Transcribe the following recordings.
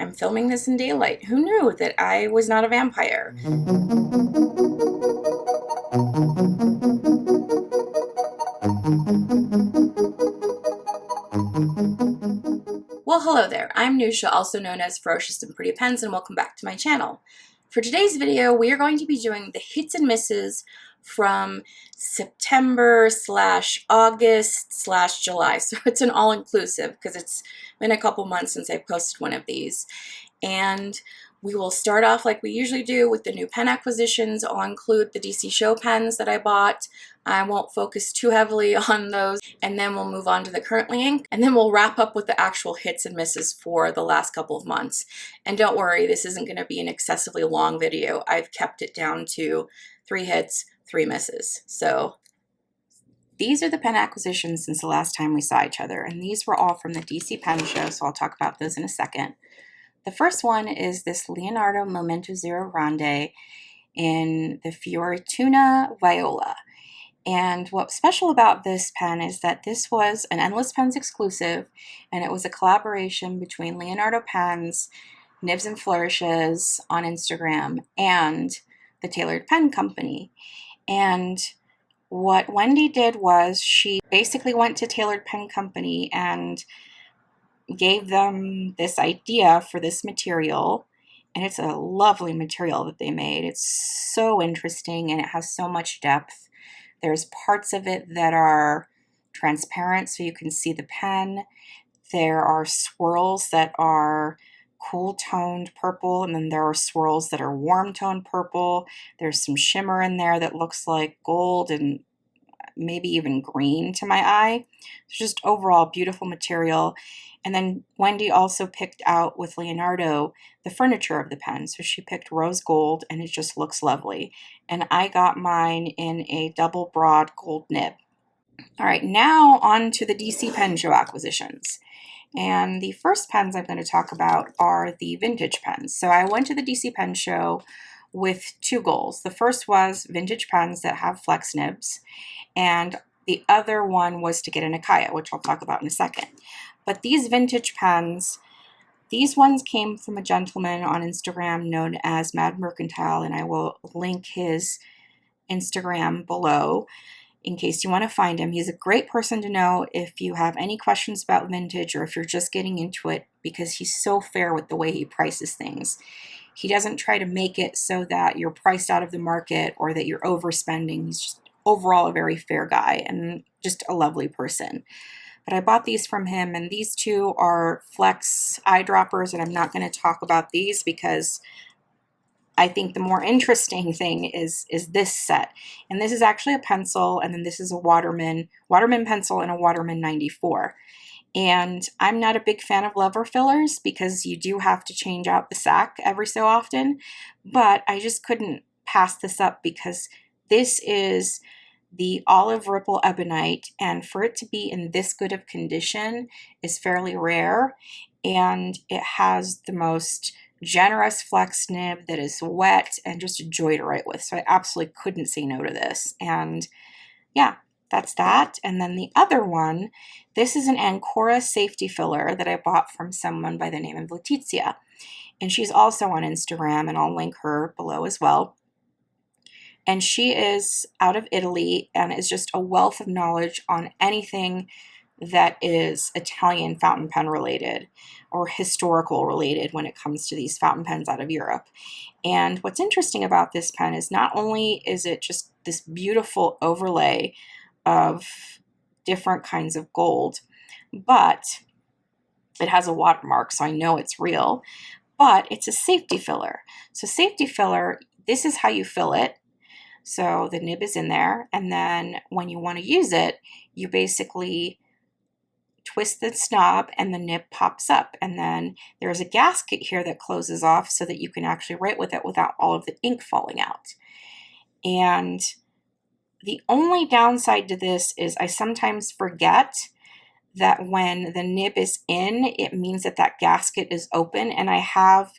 I'm filming this in daylight. Who knew that I was not a vampire? Well, hello there. I'm Nusha, also known as Ferocious and Pretty Pens, and welcome back to my channel. For today's video, we are going to be doing the hits and misses from September / August / July. So it's an all-inclusive because it's been a couple months since I posted one of these. And we will start off like we usually do with the new pen acquisitions. I'll include the DC Show pens that I bought. I won't focus too heavily on those. And then we'll move on to the currently inked. And then we'll wrap up with the actual hits and misses for the last couple of months. And don't worry, this isn't going to be an excessively long video. I've kept it down to 3 hits, 3 misses. So these are the pen acquisitions since the last time we saw each other. And these were all from the DC Pen Show, so I'll talk about those in a second. The first one is this Leonardo Momento Zero Grande in the Fiorituna Viola. And what's special about this pen is that this was an Endless Pens exclusive, and it was a collaboration between Leonardo Pens, Nibs and Flourishes on Instagram, and the Tailored Pen Company. And what Wendy did was she basically went to Tailored Pen Company and gave them this idea for this material, and it's a lovely material that they made. It's so interesting and it has so much depth. There's parts of it that are transparent so you can see the pen. There are swirls that are cool toned purple, and then there are swirls that are warm toned purple. There's some shimmer in there that looks like gold and maybe even green to my eye. It's just overall beautiful material. And then Wendy also picked out with Leonardo the furniture of the pen. So she picked rose gold, and it just looks lovely. And I got mine in a double broad gold nib. All right, now on to the DC Pen Show acquisitions. And the first pens I'm going to talk about are the vintage pens. So I went to the DC Pen Show with 2 goals. The first was vintage pens that have flex nibs, and the other one was to get an Akaya, which I'll talk about in a second. But these vintage pens, these ones came from a gentleman on Instagram known as Mad Mercantile, and I will link his Instagram below in case you want to find him. He's a great person to know if you have any questions about vintage or if you're just getting into it, because he's so fair with the way he prices things. He doesn't try to make it so that you're priced out of the market or that you're overspending. He's just overall a very fair guy and just a lovely person. But I bought these from him, and these 2 are flex eyedroppers, and I'm not going to talk about these because I think the more interesting thing is this set. And this is actually a pencil, and then this is a Waterman pencil and a Waterman 94. And I'm not a big fan of lever fillers because you do have to change out the sack every so often, but I just couldn't pass this up because this is the olive ripple ebonite, and for it to be in this good of condition is fairly rare, and it has the most generous flex nib that is wet and just a joy to write with. So I absolutely couldn't say no to this. And yeah, that's that. And then the other one, this is an Ancora safety filler that I bought from someone by the name of Letizia. And she's also on Instagram, and I'll link her below as well. And she is out of Italy and is just a wealth of knowledge on anything that is Italian fountain pen related or historical related when it comes to these fountain pens out of Europe. And what's interesting about this pen is not only is it just this beautiful overlay of different kinds of gold, but it has a watermark, so I know it's real, but it's a safety filler. So safety filler, this is how you fill it. So the nib is in there, and then when you want to use it, you basically twist the knob and the nib pops up, and then there's a gasket here that closes off so that you can actually write with it without all of the ink falling out. And the only downside to this is I sometimes forget that when the nib is in, it means that that gasket is open, and I have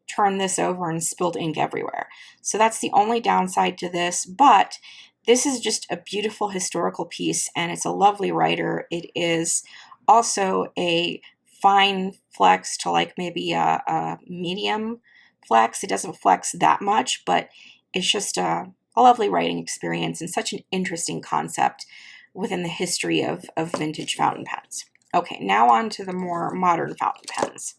turned this over and spilled ink everywhere. So that's the only downside to this, but this is just a beautiful historical piece, and it's a lovely writer. It is also a fine flex to like maybe a medium flex. It doesn't flex that much, but it's just a lovely writing experience and such an interesting concept within the history of vintage fountain pens. Okay, now on to the more modern fountain pens.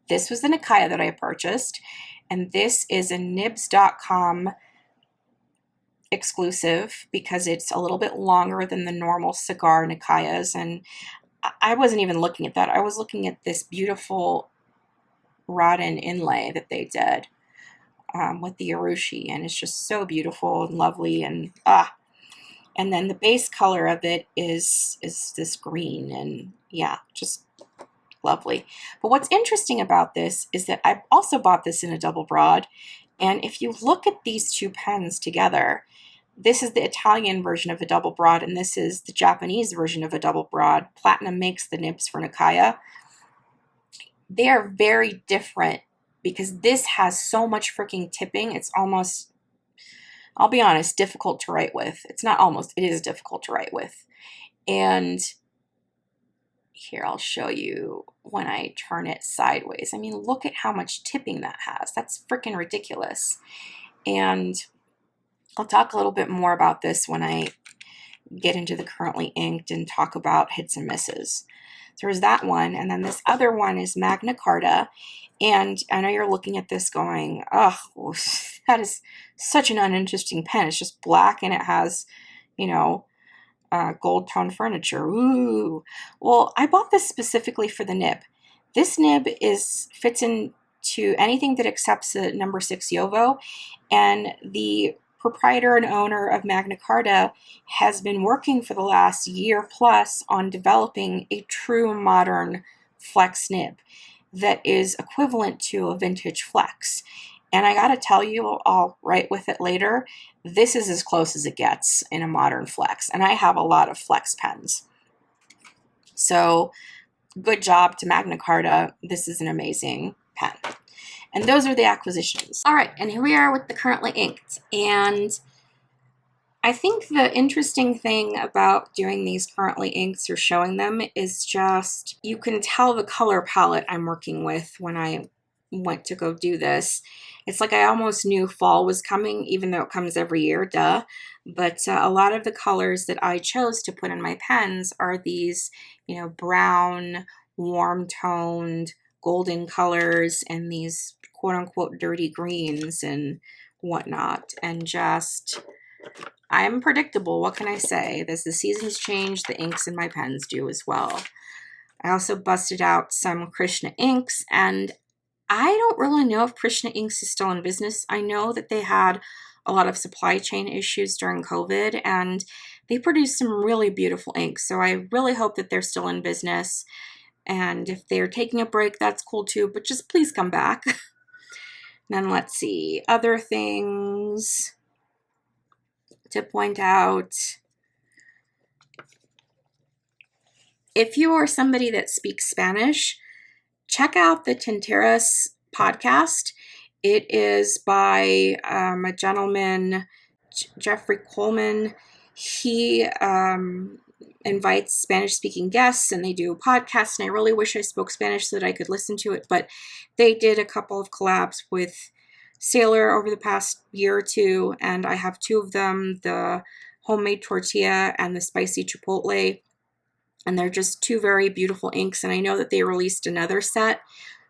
This was the Nicaea that I purchased, and this is a nibs.com exclusive because it's a little bit longer than the normal cigar Nicaeas, and I wasn't even looking at that. I was looking at this beautiful Rodin inlay that they did with the urushi, and it's just so beautiful and lovely, and and then the base color of it is this green, and yeah, just lovely. But what's interesting about this is that I also bought this in a double broad, and if you look at these two pens together, this is the Italian version of a double broad, and this is the Japanese version of a double broad. Platinum makes the nibs for Nicaea. They are very different because this has so much freaking tipping. It's almost, I'll be honest, difficult to write with. It's not almost, it is difficult to write with. And here, I'll show you when I turn it sideways. I mean, look at how much tipping that has. That's freaking ridiculous. And I'll talk a little bit more about this when I get into the currently inked and talk about hits and misses. So there's that one, and then this other one is Magna Carta. And I know you're looking at this going, oh, that is such an uninteresting pen. It's just black and it has, you know, gold tone furniture. Ooh. Well, I bought this specifically for the nib. This nib fits into anything that accepts a number 6 Yovo, and the proprietor and owner of Magna Carta has been working for the last year plus on developing a true modern flex nib that is equivalent to a vintage flex. And I gotta tell you, I'll write with it later, this is as close as it gets in a modern flex. And I have a lot of flex pens. So good job to Magna Carta. This is an amazing pen. And those are the acquisitions. All right, and here we are with the currently inked. And I think the interesting thing about doing these currently inks or showing them is just, you can tell the color palette I'm working with when I went to go do this. It's like I almost knew fall was coming, even though it comes every year, duh. But a lot of the colors that I chose to put in my pens are these, you know, brown, warm-toned, golden colors, and these quote-unquote dirty greens and whatnot. And just, I'm predictable. What can I say? As the seasons change, the inks in my pens do as well. I also busted out some Krishna inks, and I don't really know if Krishna Inks is still in business. I know that they had a lot of supply chain issues during COVID, and they produced some really beautiful inks. So I really hope that they're still in business. And if they're taking a break, that's cool too, but just please come back. Then let's see, other things to point out. If you are somebody that speaks Spanish, check out the Tinteras podcast. It is by a gentleman, Jeffrey Coleman. He invites Spanish-speaking guests, and they do a podcast, and I really wish I spoke Spanish so that I could listen to it, but they did a couple of collabs with Sailor over the past year or two, and I have 2 of them, the homemade tortilla and the spicy chipotle. And they're just 2 very beautiful inks. And I know that they released another set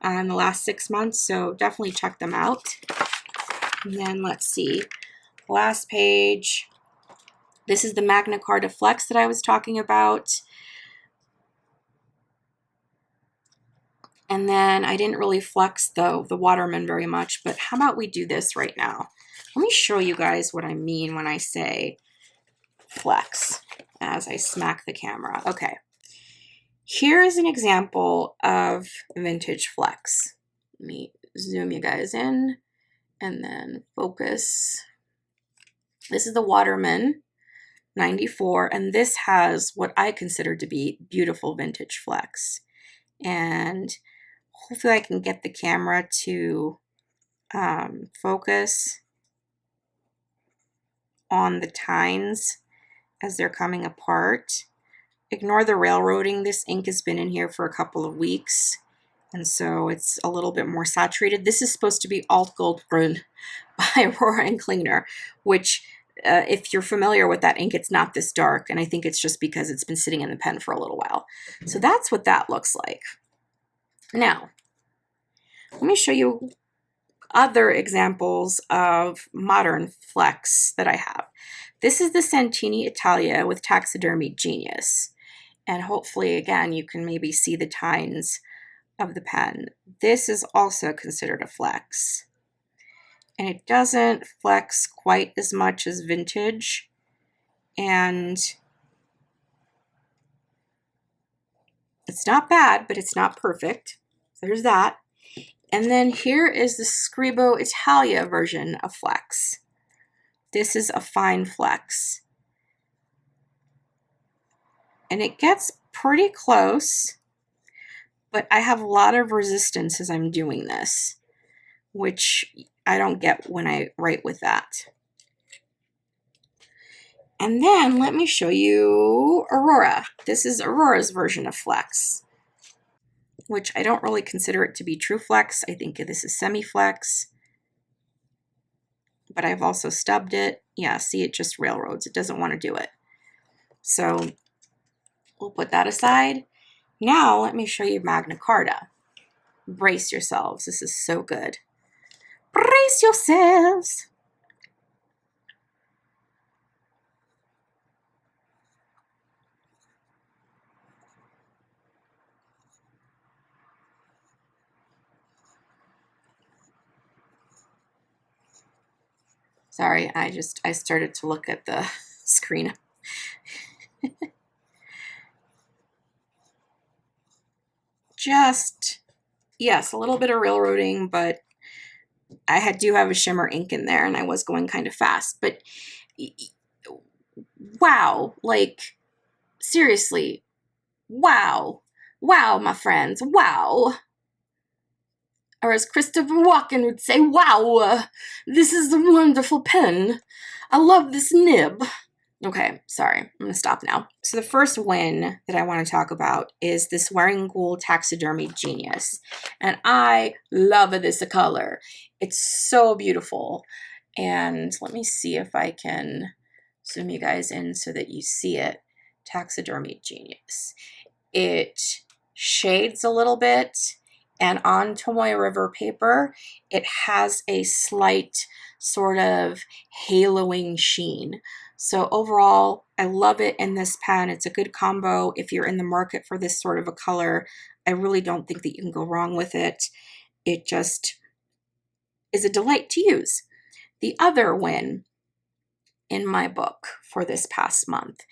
in the last 6 months, so definitely check them out. And then let's see, last page. This is the Magna Carta Flex that I was talking about. And then I didn't really flex the Waterman very much, but how about we do this right now? Let me show you guys what I mean when I say flex as I smack the camera. Okay, here is an example of vintage flex. Let me zoom you guys in and then focus. This is the Waterman 94, and this has what I consider to be beautiful vintage flex. And hopefully I can get the camera to focus on the tines as they're coming apart. ignore the railroading. This ink has been in here for a couple of weeks, and so it's a little bit more saturated. This is supposed to be Alt Gold Brun by Aurora and Klingner, which if you're familiar with that ink, it's not this dark, and I think it's just because it's been sitting in the pen for a little while. So that's what that looks like. Now, let me show you other examples of modern flecks that I have. This is the Santini Italia with Taxidermy Genius. And hopefully, again, you can maybe see the tines of the pen. This is also considered a flex. And it doesn't flex quite as much as vintage. And it's not bad, but it's not perfect. So there's that. And then here is the Scribo Italia version of flex. This is a fine flex. And it gets pretty close, but I have a lot of resistance as I'm doing this, which I don't get when I write with that. And then let me show you Aurora. This is Aurora's version of flex, which I don't really consider it to be true flex. I think this is semi-flex, but I've also stubbed it. Yeah, see, it just railroads. It doesn't want to do it. So we'll put that aside. Now let me show you Magna Carta. Brace yourselves. This is so good. Brace yourselves. Sorry, I started to look at the screen. Just, yes, a little bit of railroading, but I do have a shimmer ink in there, and I was going kind of fast. But wow, like, seriously, wow. Wow, my friends, wow. Or as Christopher Walken would say, wow, this is a wonderful pen. I love this nib. Okay, sorry, I'm going to stop now. So the first win that I want to talk about is this Waring-Gould Taxidermy Genius. And I love this color. It's so beautiful. And let me see if I can zoom you guys in so that you see it. Taxidermy Genius. It shades a little bit. And on Tomoe River paper, it has a slight sort of haloing sheen. So overall, I love it in this pen. It's a good combo. If you're in the market for this sort of a color, I really don't think that you can go wrong with it. It just is a delight to use. The other win in my book for this past month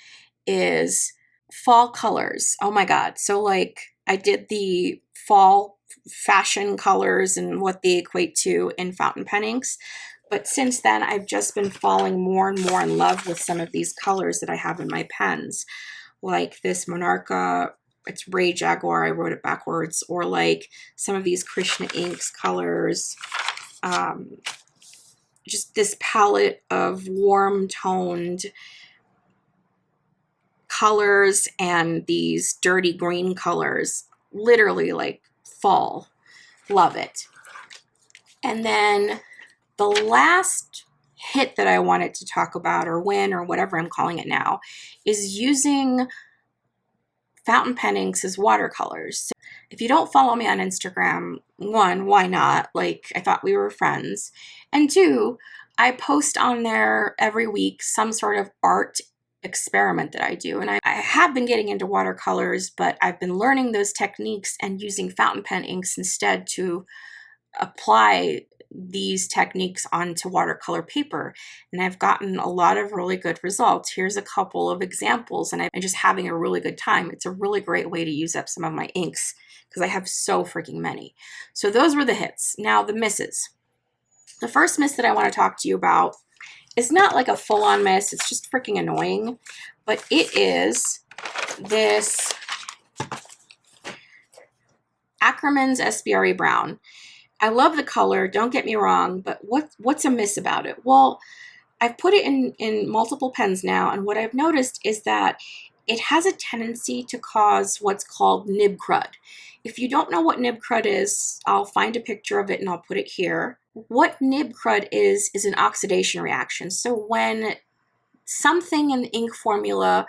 is fall colors. Oh my God. So like I did the fall fashion colors and what they equate to in fountain pen inks. But since then, I've just been falling more and more in love with some of these colors that I have in my pens. Like this Monarcha, it's Ray Jaguar, I wrote it backwards. Or like some of these Krishna Inks colors. Just this palette of warm toned colors and these dirty green colors. Literally like fall. Love it. And then the last hit that I wanted to talk about, or win, or whatever I'm calling it now, is using fountain pen inks as watercolors. So if you don't follow me on Instagram, one, why not? Like, I thought we were friends. And two, I post on there every week some sort of art experiment that I do. And I have been getting into watercolors, but I've been learning those techniques and using fountain pen inks instead to apply these techniques onto watercolor paper. And I've gotten a lot of really good results. Here's a couple of examples, and I'm just having a really good time. It's a really great way to use up some of my inks because I have so freaking many. So those were the hits. Now the misses. The first miss that I want to talk to you about is not like a full-on miss. It's just freaking annoying. But it is this Ackerman's SBRE Brown. I love the color, don't get me wrong, but what's amiss about it? Well, I've put it in multiple pens now, and what I've noticed is that it has a tendency to cause what's called nib crud. If you don't know what nib crud is, I'll find a picture of it and I'll put it here. What nib crud is an oxidation reaction. So when something in the ink formula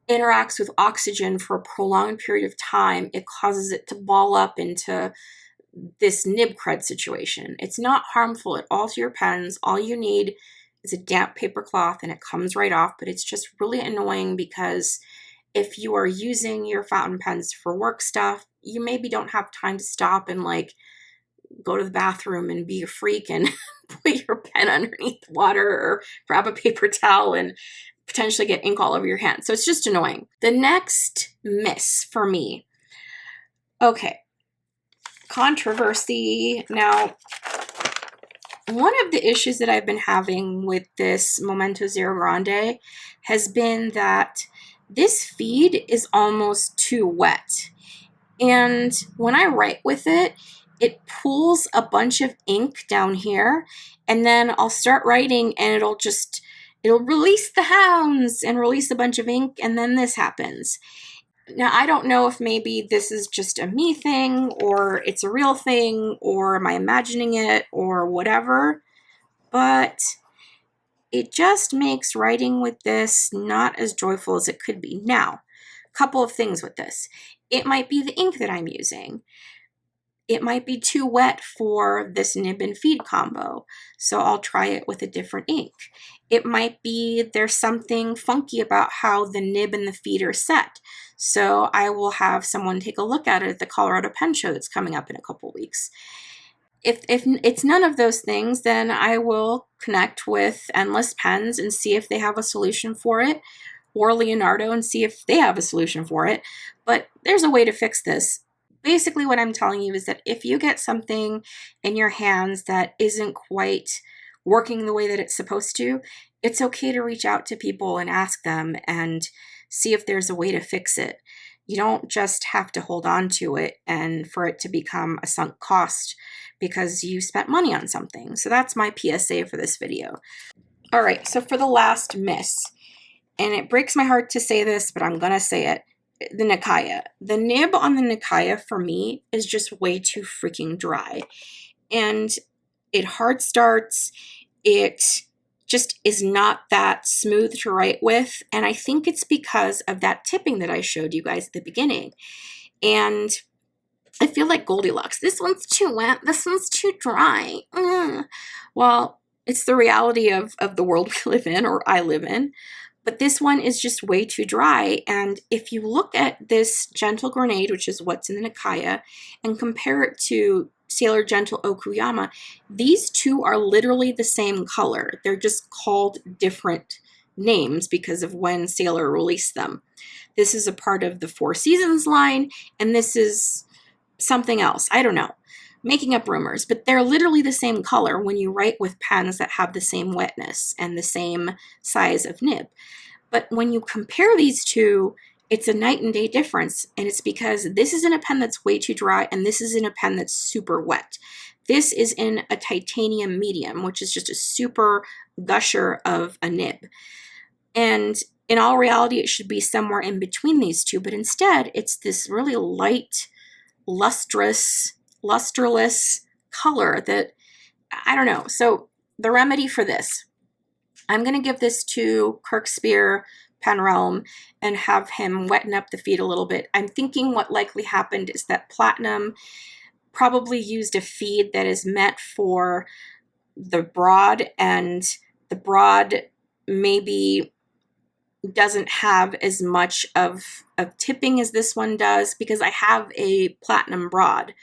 interacts with oxygen for a prolonged period of time, it causes it to ball up into this nib crud situation. It's not harmful at all to your pens. All you need is a damp paper cloth and it comes right off, but it's just really annoying because if you are using your fountain pens for work stuff, you maybe don't have time to stop and like go to the bathroom and be a freak and put your pen underneath water or grab a paper towel and potentially get ink all over your hand. So it's just annoying. The next miss for me. Okay. Controversy. Now, one of the issues that I've been having with this Momento Zero Grande has been that this feed is almost too wet. And when I write with it, it pulls a bunch of ink down here, and then I'll start writing and it'll release the hounds and release a bunch of ink, and then this happens. Now, I don't know if maybe this is just a me thing, or it's a real thing, or am I imagining it, or whatever, but it just makes writing with this not as joyful as it could be. Now, a couple of things with this. It might be the ink that I'm using. It might be too wet for this nib and feed combo, so I'll try it with a different ink. It might be there's something funky about how the nib and the feed are set, so I will have someone take a look at it at the Colorado Pen Show that's coming up in a couple weeks. If it's none of those things, then I will connect with Endless Pens and see if they have a solution for it, or Leonardo and see if they have a solution for it, but there's a way to fix this. Basically, what I'm telling you is that if you get something in your hands that isn't quite working the way that it's supposed to, it's okay to reach out to people and ask them and see if there's a way to fix it. You don't just have to hold on to it and for it to become a sunk cost because you spent money on something. So that's my PSA for this video. All right, so for the last miss, and it breaks my heart to say this, but I'm gonna say it, the Nikaya. The nib on the Nikaya for me is just way too freaking dry. And it hard starts, it just is not that smooth to write with. And I think it's because of that tipping that I showed you guys at the beginning. And I feel like Goldilocks. This one's too wet, this one's too dry. Well, it's the reality of the world we live in, or I live in. But this one is just way too dry. And if you look at this Gentle Grenade, which is what's in the Nikaya, and compare it to Sailor Gentle Okuyama, these two are literally the same color. They're just called different names because of when Sailor released them. This is a part of the Four Seasons line, and this is something else. I don't know. Making up rumors, but they're literally the same color when you write with pens that have the same wetness and the same size of nib. But when you compare these two, it's a night and day difference, and it's because this is in a pen that's way too dry and this is in a pen that's super wet. This is in a titanium medium, which is just a super gusher of a nib. And in all reality, it should be somewhere in between these two, but instead it's this really light, lustreless color that, I don't know. So the remedy for this, I'm going to give this to Kirk Spear Pen Realm and have him wetten up the feed a little bit. I'm thinking what likely happened is that Platinum probably used a feed that is meant for the broad, and the broad maybe doesn't have as much of tipping as this one does, because I have a Platinum broad.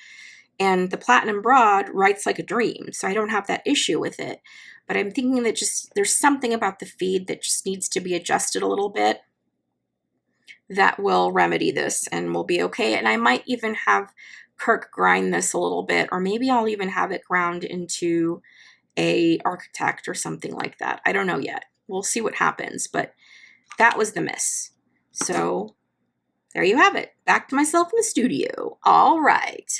And the Platinum broad writes like a dream, so I don't have that issue with it. But I'm thinking that just there's something about the feed that just needs to be adjusted a little bit that will remedy this and will be okay. And I might even have Kirk grind this a little bit, or maybe I'll even have it ground into a Architect or something like that. I don't know yet. We'll see what happens, but that was the miss. So there you have it. Back to myself in the studio. All right.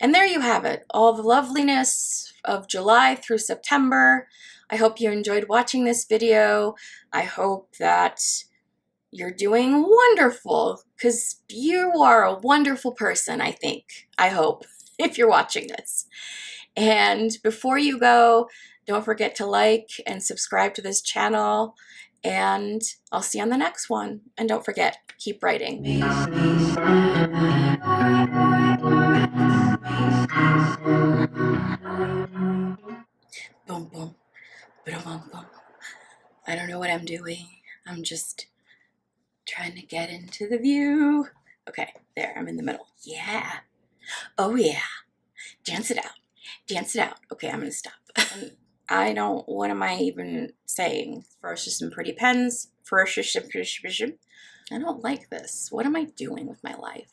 And there you have it, all the loveliness of July through September. I hope you enjoyed watching this video. I hope that You're doing wonderful, because you are a wonderful person, I think. I hope, if you're watching this. And before you go, don't forget to like and subscribe to this channel, and I'll see you on the next one. And don't forget, keep writing. Boom, boom, boom, boom, boom. I don't know what I'm doing. I'm just trying to get into the view. Okay, there, I'm in the middle. Yeah. Oh yeah. Dance it out. Dance it out. Okay, I'm gonna stop. I don't, what am I even saying? Ferocious and pretty pens. Ferocious and pretty. I don't like this. What am I doing with my life?